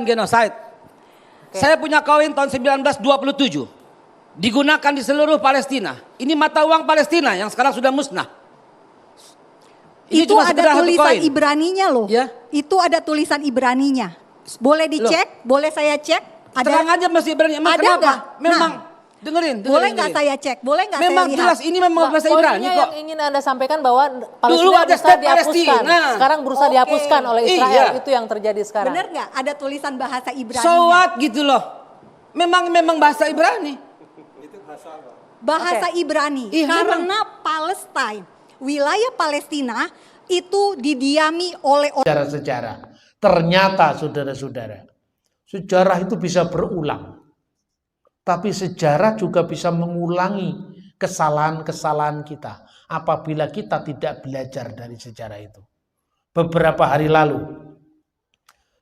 Genocide. Saya punya koin tahun 1927. Digunakan di seluruh Palestina. Ini mata uang Palestina yang sekarang sudah musnah. Ini Itu ada tulisan Ibraninya loh. Ya? Itu ada tulisan Ibraninya. Boleh dicek, boleh saya cek. Ada. Terang aja masih Ibrani. Emang ada kenapa? enggak? Memang dengerin. Boleh nggak saya cek? Boleh nggak saya lihat? Memang jelas ini memang bahasa Ibrani kok. Yang ingin Anda sampaikan bahwa Dulu Palestina ada berusaha state dihapuskan. Palestina. Sekarang berusaha dihapuskan oleh Israel. Iya. Itu yang terjadi sekarang. Bener nggak? Ada tulisan bahasa Ibrani. So what gitu loh. Memang bahasa Ibrani. Bahasa Ibrani. Iya, Karena Palestina, wilayah Palestina itu didiami oleh sejarah. Ternyata saudara-saudara, sejarah itu bisa berulang. Tapi sejarah juga bisa mengulangi kesalahan-kesalahan kita apabila kita tidak belajar dari sejarah itu. Beberapa hari lalu,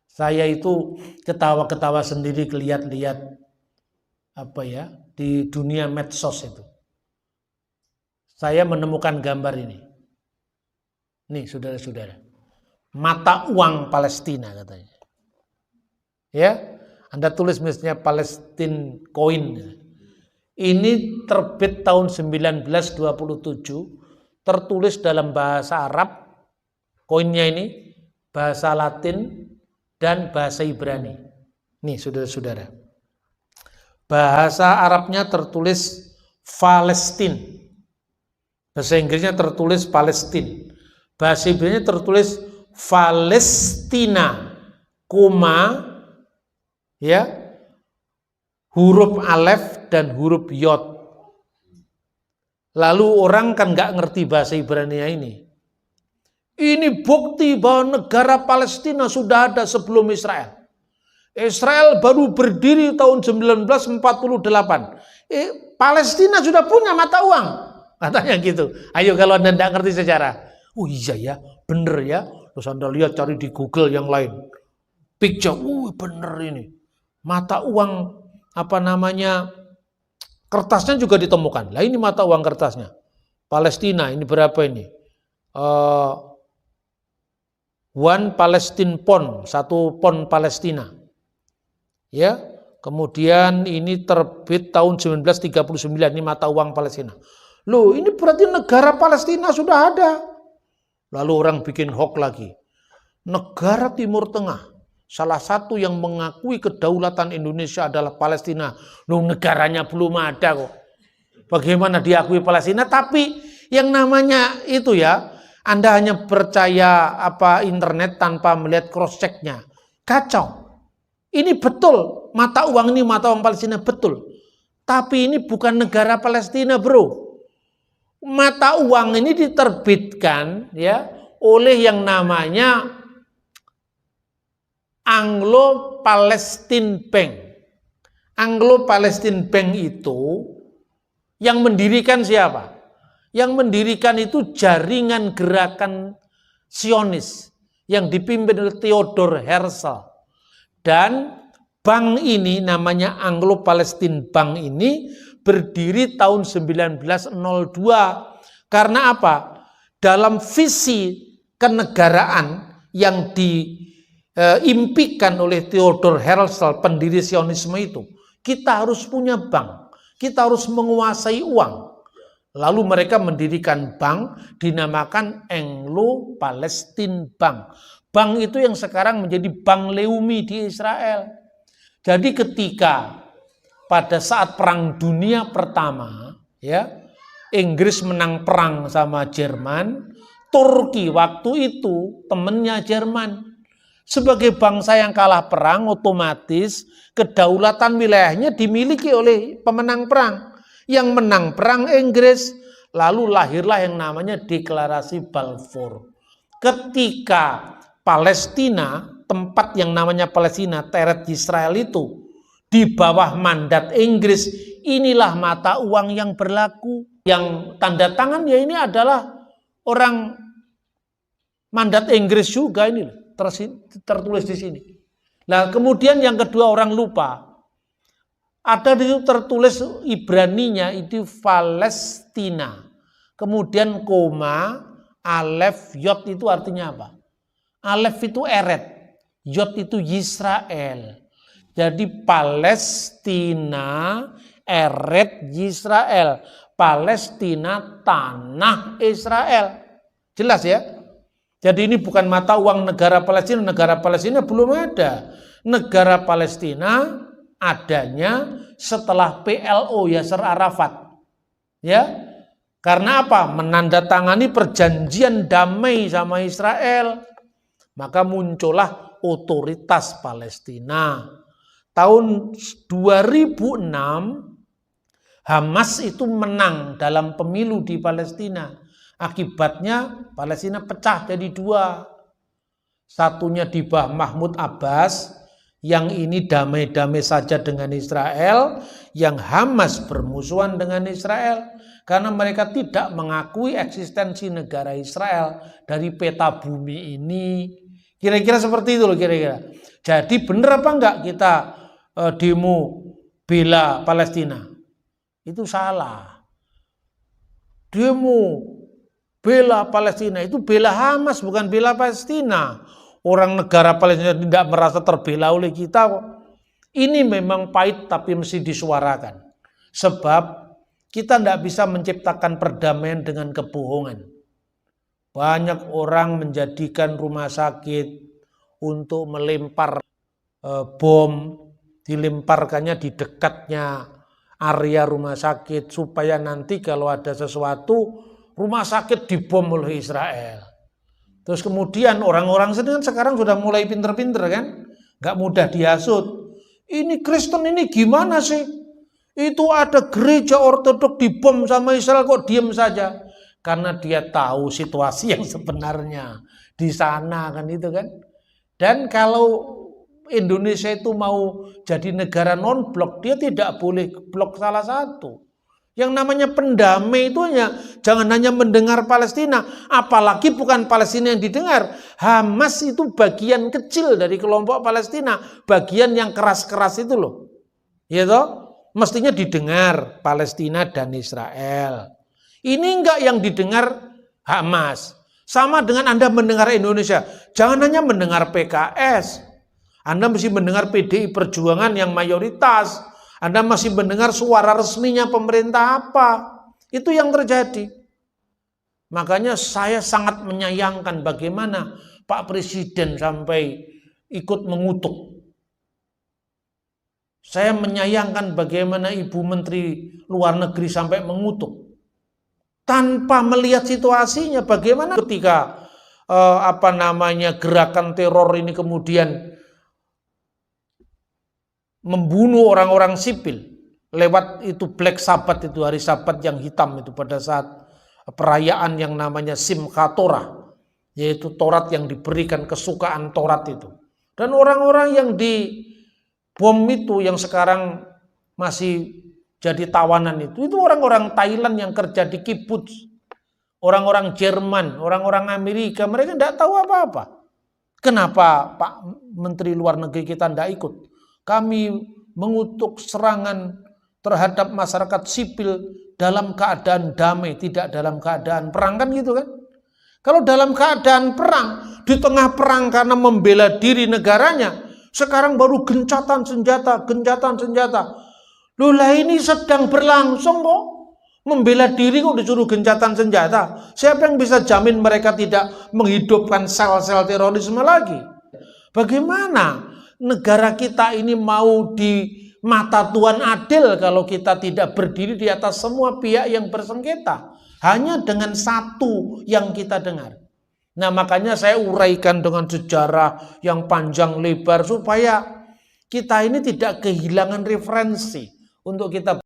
saya itu ketawa-ketawa sendiri lihat-lihat di dunia medsos itu. Saya menemukan gambar ini. Nih saudara-saudara, mata uang Palestina katanya. Ya, Anda tulis misalnya Palestine coin. Ini terbit tahun 1927, tertulis dalam bahasa Arab, koinnya ini, bahasa Latin, dan bahasa Ibrani. Nih saudara-saudara, bahasa Arabnya tertulis Palestine, bahasa Inggrisnya tertulis Palestine, bahasa Ibrani tertulis Palestina, ya, huruf alef dan huruf yod. Lalu orang kan nggak ngerti bahasa Ibrani ini. Ini bukti bahwa negara Palestina sudah ada sebelum Israel. Israel baru berdiri tahun 1948. Palestina sudah punya mata uang, katanya gitu. Ayo kalau Anda nggak ngerti sejarah, oh iya ya, bener ya. Terus Anda lihat cari di Google yang lain. Picture, bener ini. Mata uang kertasnya juga ditemukan. Lah ini mata uang kertasnya. Palestina ini berapa ini? One Palestine Pound, 1 pound Palestina. Ya, kemudian ini terbit tahun 1939, ini mata uang Palestina. Loh, ini berarti negara Palestina sudah ada. Lalu orang bikin hoax lagi. Negara Timur Tengah, salah satu yang mengakui kedaulatan Indonesia adalah Palestina. Loh, negaranya belum ada kok. Bagaimana diakui Palestina? Tapi yang namanya itu ya, Anda hanya percaya internet tanpa melihat cross check-nya. Kacau. Ini betul, mata uang Palestina betul. Tapi ini bukan negara Palestina, bro. Mata uang ini diterbitkan ya oleh yang namanya Anglo-Palestine Bank. Anglo-Palestine Bank itu yang mendirikan siapa? Yang mendirikan itu jaringan gerakan Zionis yang dipimpin oleh Theodor Herzl. Dan bank ini namanya Anglo-Palestine Bank ini berdiri tahun 1902. Karena apa? Dalam visi kenegaraan yang diimpikan oleh Theodor Herzl, pendiri Zionisme itu, kita harus punya bank, kita harus menguasai uang. Lalu mereka mendirikan bank dinamakan Anglo-Palestine Bank. Bank itu yang sekarang menjadi Bank Leumi di Israel. Jadi ketika pada saat Perang Dunia Pertama, ya, Inggris menang perang sama Jerman, Turki waktu itu temennya Jerman. Sebagai bangsa yang kalah perang, otomatis kedaulatan wilayahnya dimiliki oleh pemenang perang. Yang menang perang Inggris, lalu lahirlah yang namanya Deklarasi Balfour. Ketika Palestina, tempat yang namanya Palestina, teret Israel itu, di bawah mandat Inggris, inilah mata uang yang berlaku. Yang tanda tangan ya ini adalah orang mandat Inggris juga, ini tertulis di sini. Nah kemudian yang kedua orang lupa, ada di situ tertulis Ibraninya itu Palestina. Kemudian koma, alef, yod itu artinya apa? Alef itu eret. Yod itu Yisrael. Jadi Palestina, Eret Yisrael. Palestina, tanah Israel. Jelas ya? Jadi ini bukan mata uang negara Palestina. Negara Palestina belum ada. Negara Palestina adanya setelah PLO Yasser Arafat. Ya, karena apa? Menandatangani perjanjian damai sama Israel. Maka muncullah otoritas Palestina. Tahun 2006 Hamas itu menang dalam pemilu di Palestina. Akibatnya Palestina pecah jadi dua. Satunya di bawah Mahmud Abbas, yang ini damai-damai saja dengan Israel, yang Hamas bermusuhan dengan Israel karena mereka tidak mengakui eksistensi negara Israel dari peta bumi ini. Kira-kira seperti itu loh kira-kira. Jadi benar apa enggak kita demo bela Palestina? Itu salah. Demo bela Palestina itu bela Hamas, bukan bela Palestina. Orang negara Palestina tidak merasa terbela oleh kita kok. Ini memang pahit tapi mesti disuarakan. Sebab kita tidak bisa menciptakan perdamaian dengan kebohongan. Banyak orang menjadikan rumah sakit untuk melempar bom, dilemparkannya di dekatnya area rumah sakit supaya nanti kalau ada sesuatu rumah sakit dibom oleh Israel. Terus kemudian orang-orang sekarang sudah mulai pinter-pinter kan, nggak mudah dihasut. Ini Kristen ini gimana sih? Itu ada gereja ortodok dibom sama Israel kok diem saja? Karena dia tahu situasi yang sebenarnya di sana kan itu kan. Dan kalau Indonesia itu mau jadi negara non-blok, dia tidak boleh blok salah satu. Yang namanya pendamai itu jangan hanya mendengar Palestina, apalagi bukan Palestina yang didengar. Hamas itu bagian kecil dari kelompok Palestina, bagian yang keras-keras itu loh. Ya toh? Mestinya didengar Palestina dan Israel. Ini enggak yang didengar Hamas. Sama dengan Anda mendengar Indonesia, jangan hanya mendengar PKS. Anda mesti mendengar PDI Perjuangan yang mayoritas. Anda masih mendengar suara resminya pemerintah apa. Itu yang terjadi. Makanya saya sangat menyayangkan bagaimana Pak Presiden sampai ikut mengutuk. Saya menyayangkan bagaimana Ibu Menteri Luar Negeri sampai mengutuk. Tanpa melihat situasinya bagaimana ketika gerakan teror ini kemudian membunuh orang-orang sipil lewat itu Black Sabbath, itu hari Sabat yang hitam itu pada saat perayaan yang namanya Simchat Torah, yaitu Taurat yang diberikan kesukaan Taurat itu. Dan orang-orang yang di bom itu yang sekarang masih jadi tawanan itu orang-orang Thailand yang kerja di kibbutz, orang-orang Jerman, orang-orang Amerika, mereka tidak tahu apa-apa. Kenapa Pak Menteri Luar Negeri kita tidak ikut? Kami mengutuk serangan terhadap masyarakat sipil dalam keadaan damai, tidak dalam keadaan perang, kan gitu kan? Kalau dalam keadaan perang, di tengah perang karena membela diri negaranya, sekarang baru gencatan senjata. Loh lah ini sedang berlangsung kok. Membela diri kok disuruh gencatan senjata. Siapa yang bisa jamin mereka tidak menghidupkan sel-sel terorisme lagi? Bagaimana negara kita ini mau di mata Tuhan adil kalau kita tidak berdiri di atas semua pihak yang bersengketa? Hanya dengan satu yang kita dengar. Nah makanya saya uraikan dengan sejarah yang panjang lebar supaya kita ini tidak kehilangan referensi untuk kita